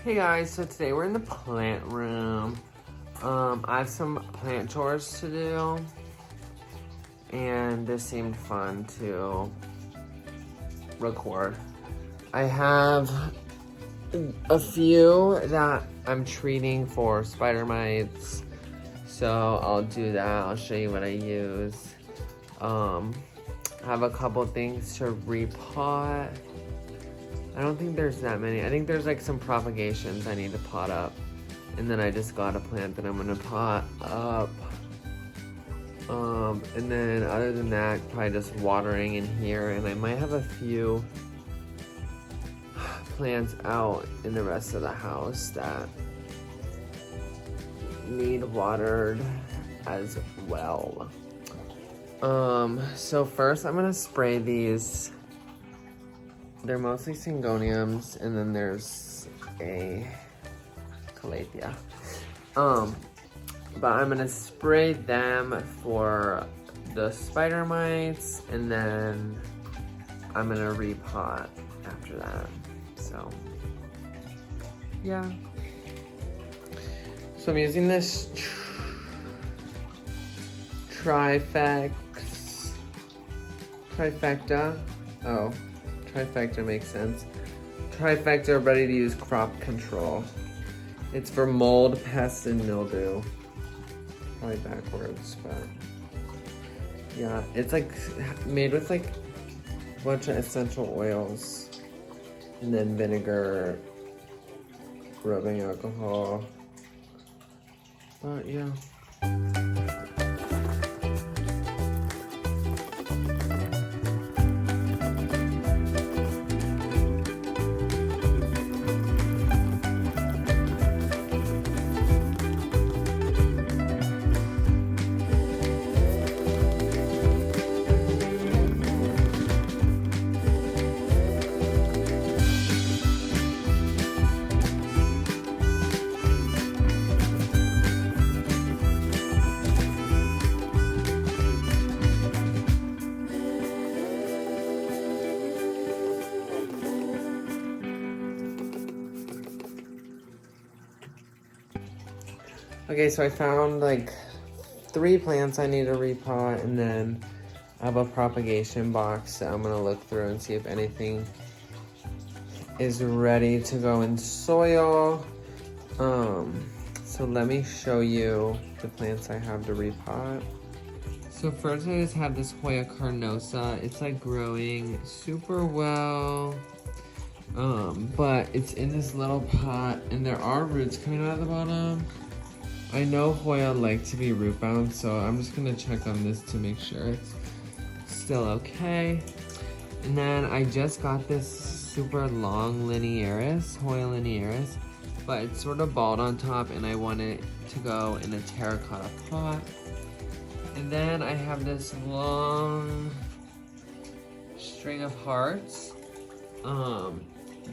Hey guys, so today we're in the plant room. I have some plant chores to do, and this seemed fun to record. I have a few that I'm treating for spider mites, so I'll do that. I'll show you what I use. I have a couple things to repot. I don't think there's that many. I think there's like some propagations I need to pot up. And then I just got a plant that I'm gonna pot up. And then other than that, probably just watering in here. And I might have a few plants out in the rest of the house that need watered as well. So first I'm gonna spray these. They're mostly syngoniums, and then there's a calathea. But I'm gonna spray them for the spider mites, and then I'm gonna repot after that. So, yeah. So I'm using this trifecta. Oh. Trifecta makes sense. Trifecta ready to use crop control. It's for mold, pests, and mildew. Probably backwards, but yeah, it's like made with like a bunch of essential oils and then vinegar, rubbing alcohol. But yeah. Okay, so I found like 3 plants I need to repot, and then I have a propagation box that I'm gonna look through and see if anything is ready to go in soil. So let me show you the plants I have to repot. So first I just have this Hoya Carnosa. It's like growing super well. But it's in this little pot, and there are roots coming out of the bottom. I know Hoya like to be root bound, so I'm just gonna check on this to make sure it's still okay. And then I just got this super long Linearis, Hoya Linearis, but it's sort of bald on top, and I want it to go in a terracotta pot. And then I have this long string of hearts.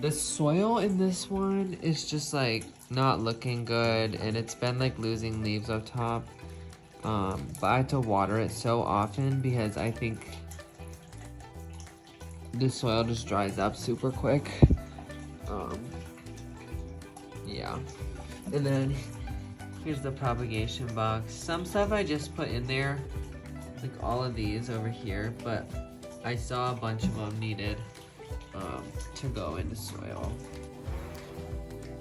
The soil in this one is just like not looking good, and it's been like losing leaves up top. But I had to water it so often because I think the soil just dries up super quick. Yeah. And then here's the propagation box. Some stuff I just put in there, like all of these over here, but I saw a bunch of them needed to go into soil.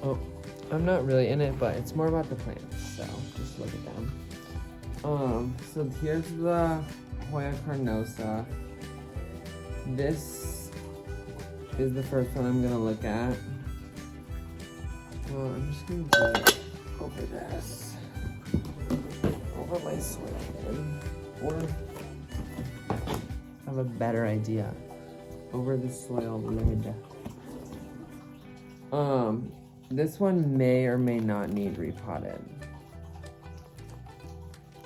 Oh, I'm not really in it, but it's more about the plants, so just look at them. So here's the Hoya Carnosa. This is the first one I'm gonna look at. Well, I'm just gonna do it over this, over my soil bin, or I have a better idea. Over the soil lid. This one may or may not need repotted.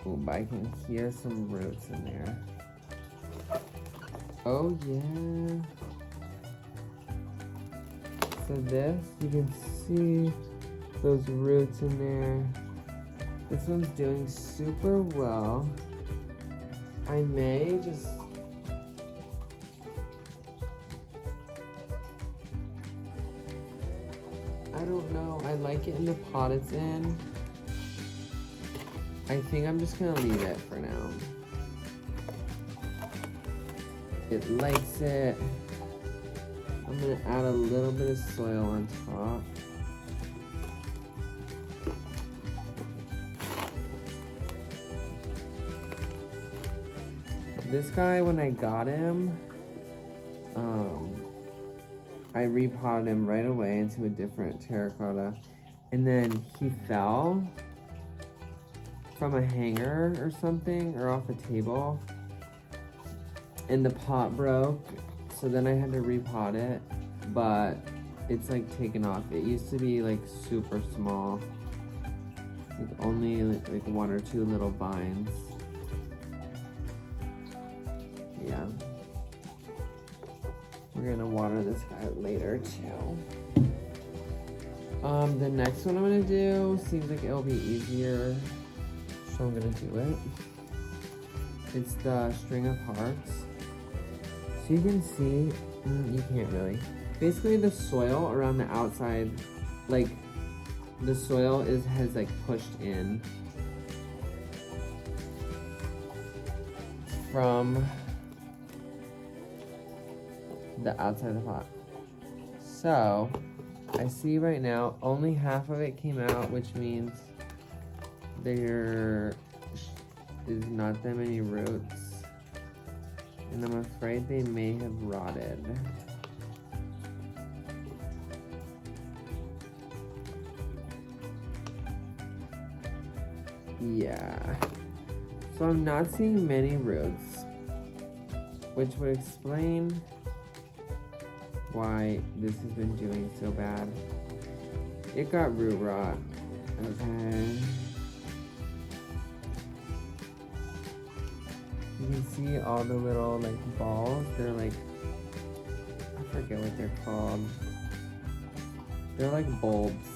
Ooh, but I can hear some roots in there. Oh yeah. So this, you can see those roots in there. This one's doing super well. I may just I don't know. I like it in the pot it's in. I think I'm just gonna leave it for now. It likes it. I'm gonna add a little bit of soil on top. This guy, when I got him, I repotted him right away into a different terracotta, and then he fell from a hanger or something, or off a table, and the pot broke, so then I had to repot it, but it's like taken off. It used to be like super small, like only like 1 or 2 little vines. Yeah. We're gonna water this guy later too. The next one I'm gonna do seems like it'll be easier, so I'm gonna do it. It's the string of hearts. So you can see, you can't really. Basically the soil around the outside, like the soil has like pushed in from the outside of the pot. So I see right now only half of it came out, which means there is not that many roots, and I'm afraid they may have rotted. Yeah, so I'm not seeing many roots, which would explain why this has been doing so bad. It got root rot. Okay. You can see all the little like balls. They're like, I forget what they're called. They're like bulbs.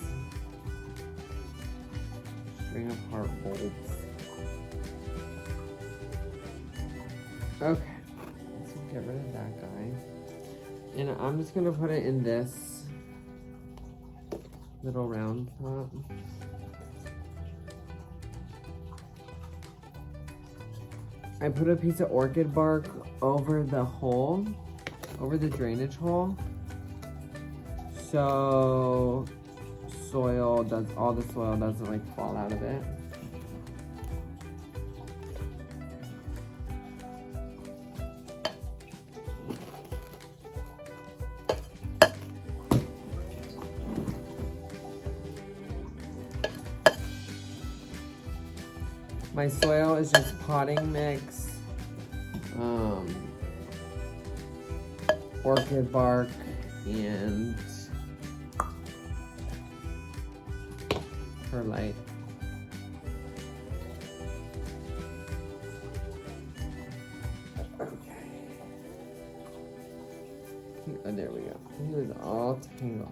String of heart bulbs. Okay. Let's get rid of that guy. And I'm just gonna put it in this little round pot. I put a piece of orchid bark over the hole, over the drainage hole, so all the soil doesn't like fall out of it. My soil is just potting mix, orchid bark, and perlite. Okay. Oh, there we go. He was all tangled.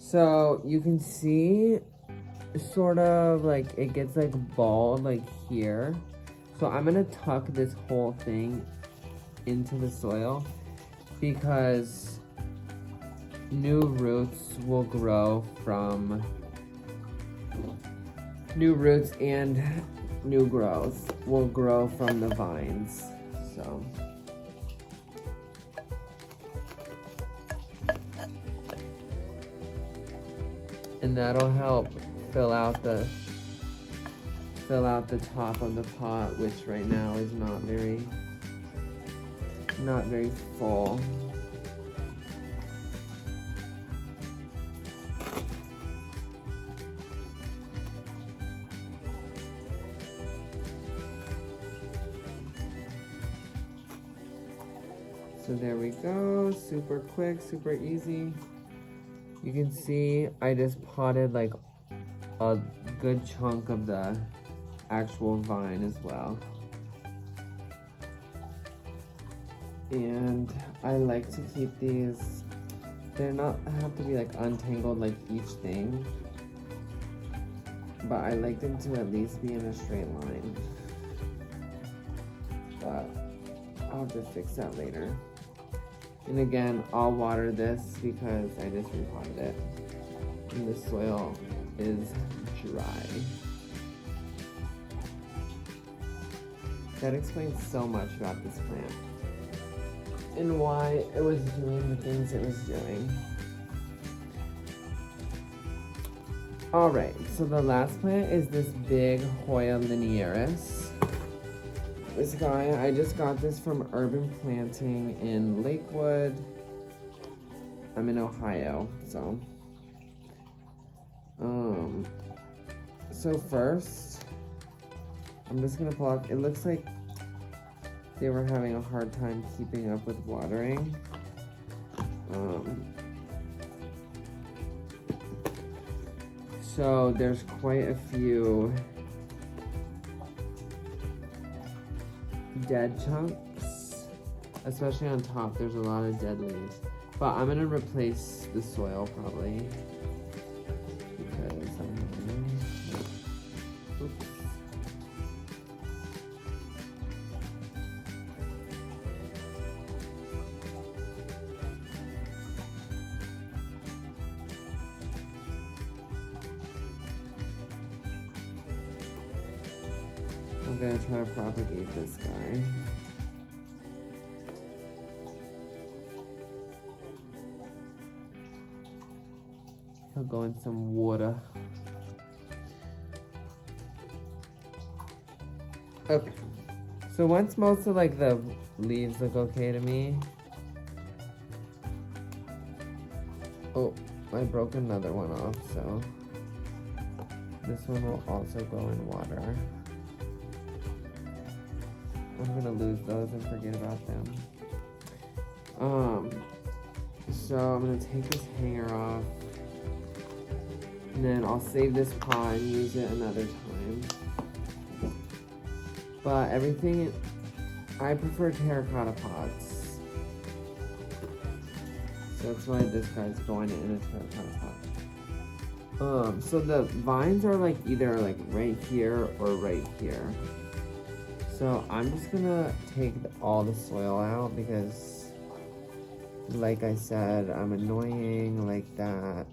So you can see sort of like it gets like bald like here, so I'm gonna tuck this whole thing into the soil because new roots will grow from new roots, and new growth will grow from the vines. So and that'll help fill out the top of the pot, which right now is not very full. So there we go, super quick, super easy. You can see I just potted like a good chunk of the actual vine as well. And I like to keep these, they're not have to be like untangled like each thing, but I like them to at least be in a straight line. But I'll have to fix that later. And again, I'll water this because I just repotted it. and the soil is dry. That explains so much about this plant and why it was doing the things it was doing. Alright, so the last plant is this big Hoya Linearis. This guy, I just got this from Urban Planting in Lakewood. I'm in Ohio, so. So first, I'm just gonna pluck. It looks like they were having a hard time keeping up with watering. So there's quite a few dead chunks, especially on top. There's a lot of dead leaves, but I'm gonna replace the soil probably because oops. I'm gonna try to propagate this guy. He'll go in some water. Okay. So once most of like the leaves look okay to me. Oh, I broke another one off, so this one will also go in water. I'm gonna lose those and forget about them. So I'm gonna take this hanger off, and then I'll save this pot and use it another time. But everything, I prefer terracotta pots, so that's why this guy's going in a terracotta pot. So the vines are like either like right here or right here. So I'm just gonna take all the soil out because, like I said, I'm annoying like that.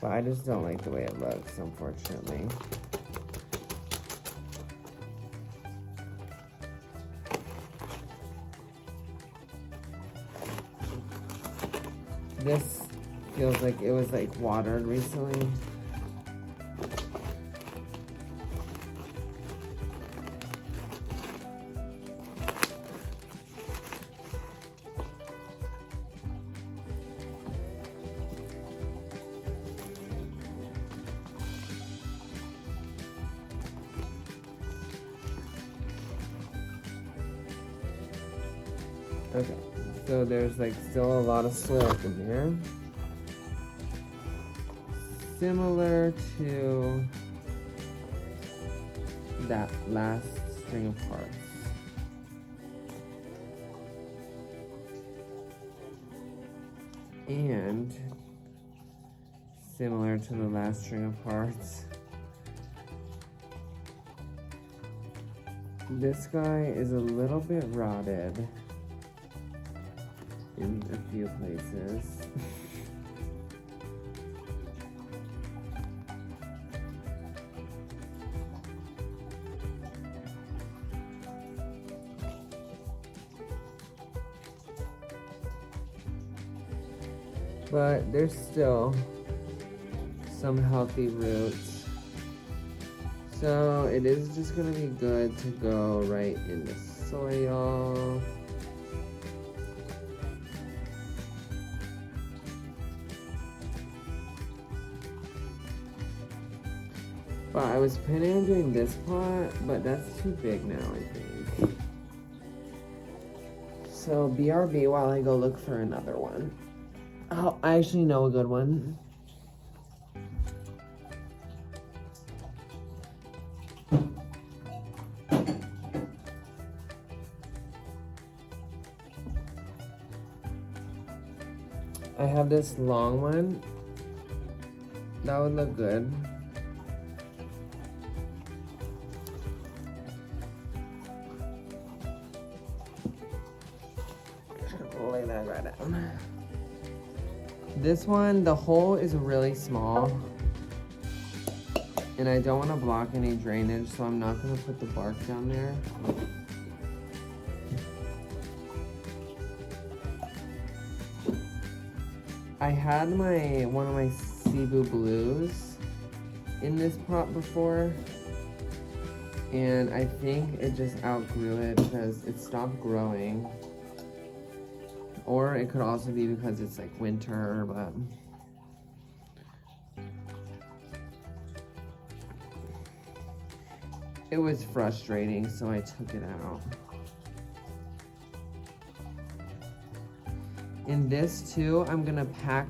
But I just don't like the way it looks, unfortunately. This feels like it was like watered recently. Okay, so there's like still a lot of soil in there. Similar to that last string of hearts. And similar to the last string of hearts. This guy is a little bit rotted in a few places. But there's still some healthy roots. So it is just gonna be good to go right in the soil. But I was planning on doing this pot, but that's too big now, I think. So BRB while I go look for another one. Oh, I actually know a good one. I have this long one. That would look good. Lay that right down. This one, the hole is really small. And I don't want to block any drainage, so I'm not going to put the bark down there. I had one of my Cebu Blues in this pot before, and I think it just outgrew it because it stopped growing. Or it could also be because it's like winter, but it was frustrating, so I took it out. In this too, I'm gonna pack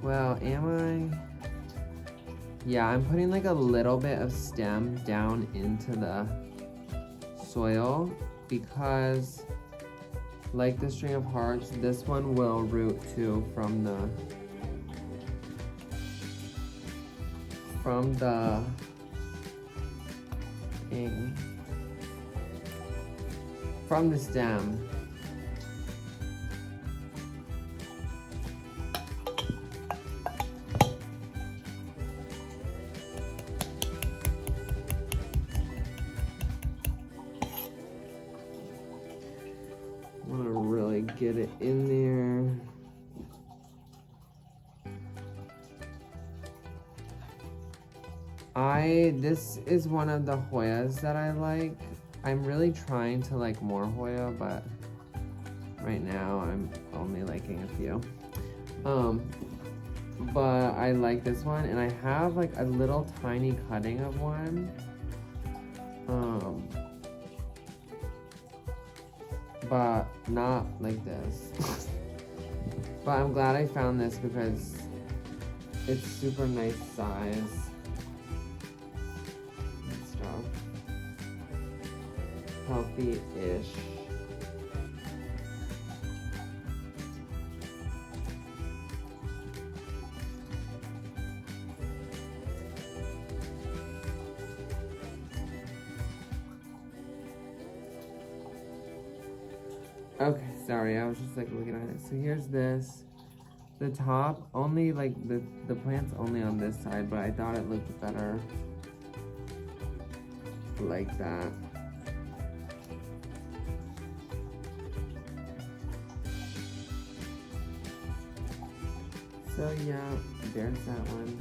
well, am I? Yeah, I'm putting like a little bit of stem down into the soil because, like the string of hearts, this one will root too from the stem. Want to really get it in there. This is one of the Hoyas that I like. I'm really trying to like more Hoya, but right now I'm only liking a few. But I like this one, and I have like a little tiny cutting of one. But not like this. But I'm glad I found this because it's super nice size. Healthy-ish. Okay, sorry, I was just like looking at it. So here's this. The top, only like the plant's only on this side, but I thought it looked better like that. So yeah, there's that one.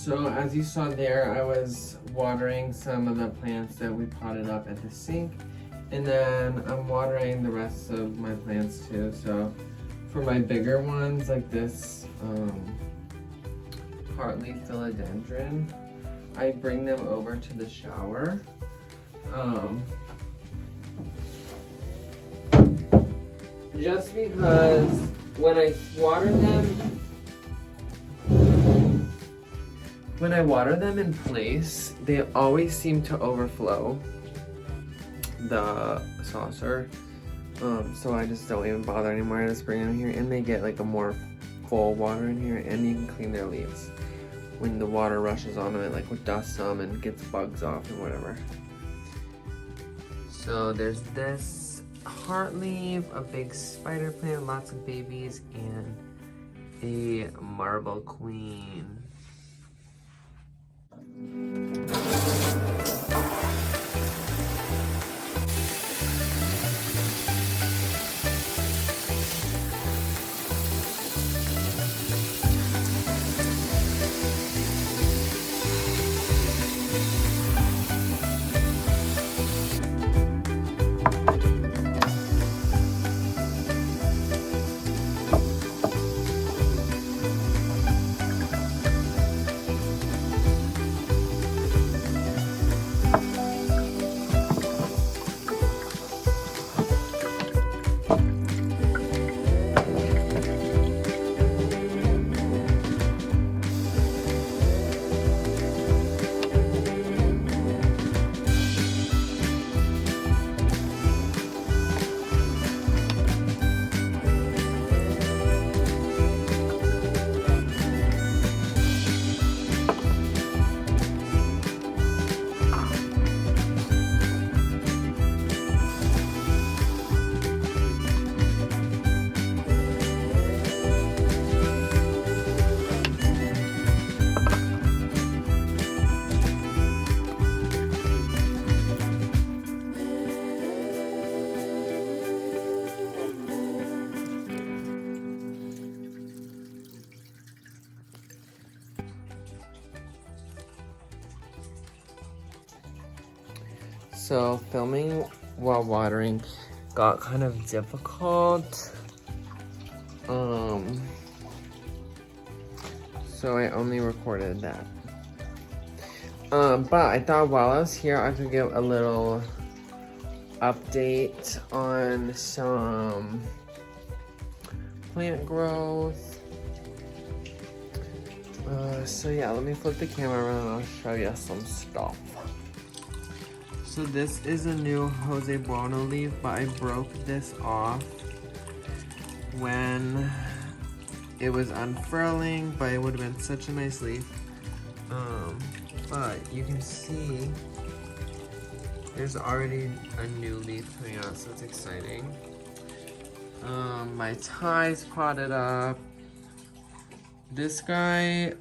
So as you saw there, I was watering some of the plants that we potted up at the sink, and then I'm watering the rest of my plants too. So for my bigger ones like this heartleaf philodendron, I bring them over to the shower. Just because when I water them in place, they always seem to overflow the saucer. So I just don't even bother anymore. I just bring them here, and they get like a more full water in here, and you can clean their leaves. When the water rushes on them, it like dusts them and gets bugs off and whatever. So there's this heart leaf, a big spider plant, lots of babies, and a marble queen. So filming while watering got kind of difficult. So I only recorded that. But I thought while I was here, I could give a little update on some plant growth. So yeah, let me flip the camera around and I'll show you some stuff. So this is a new Jose Bueno leaf, but I broke this off when it was unfurling, but it would have been such a nice leaf. But you can see there's already a new leaf coming out, so it's exciting. My ties potted up. This guy,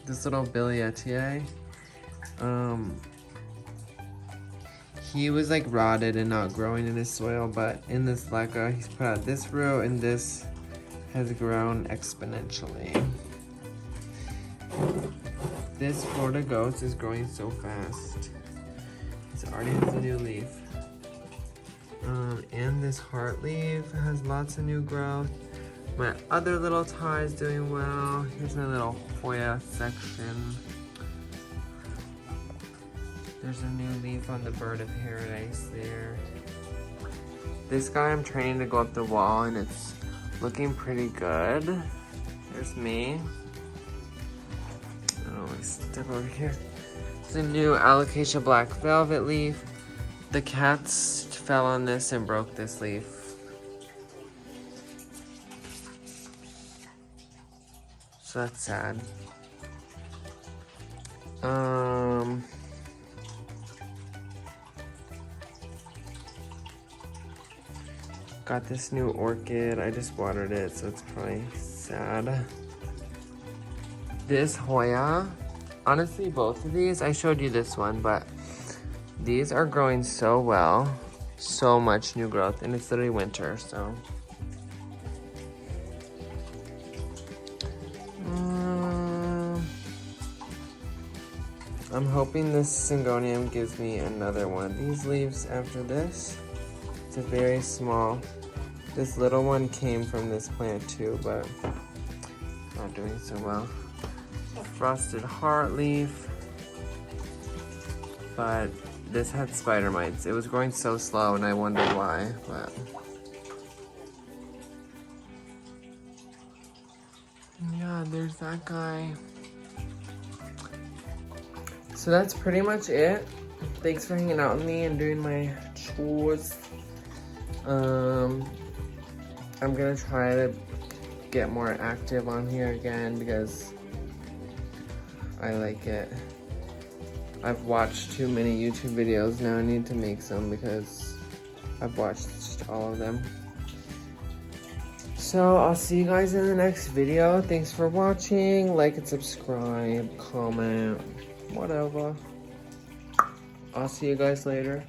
this little Billietier, he was like rotted and not growing in his soil, but in this leca, he's put out this row and this has grown exponentially. This Florida Ghost is growing so fast. It already has a new leaf. And this heart leaf has lots of new growth. My other little tie is doing well. Here's my little Hoya section. There's a new leaf on the bird of paradise there. This guy I'm training to go up the wall and it's looking pretty good. There's me. Oh, I step over here. It's a new Alocasia black velvet leaf. The cats fell on this and broke this leaf. So that's sad. Got this new orchid. I just watered it, so it's probably sad. This Hoya, honestly, both of these, I showed you this one, but these are growing so well. So much new growth, and it's literally winter, so. I'm hoping this Syngonium gives me another one of these leaves after this. It's a very small. This little one came from this plant too, but not doing so well. Frosted heart leaf, but this had spider mites. It was growing so slow and I wondered why, but. Yeah, there's that guy. So that's pretty much it. Thanks for hanging out with me and doing my chores. I'm gonna try to get more active on here again because I like it. I've watched too many YouTube videos. Now I need to make some because I've watched all of them. So I'll see you guys in the next video. Thanks for watching. Like and subscribe, comment, whatever. I'll see you guys later.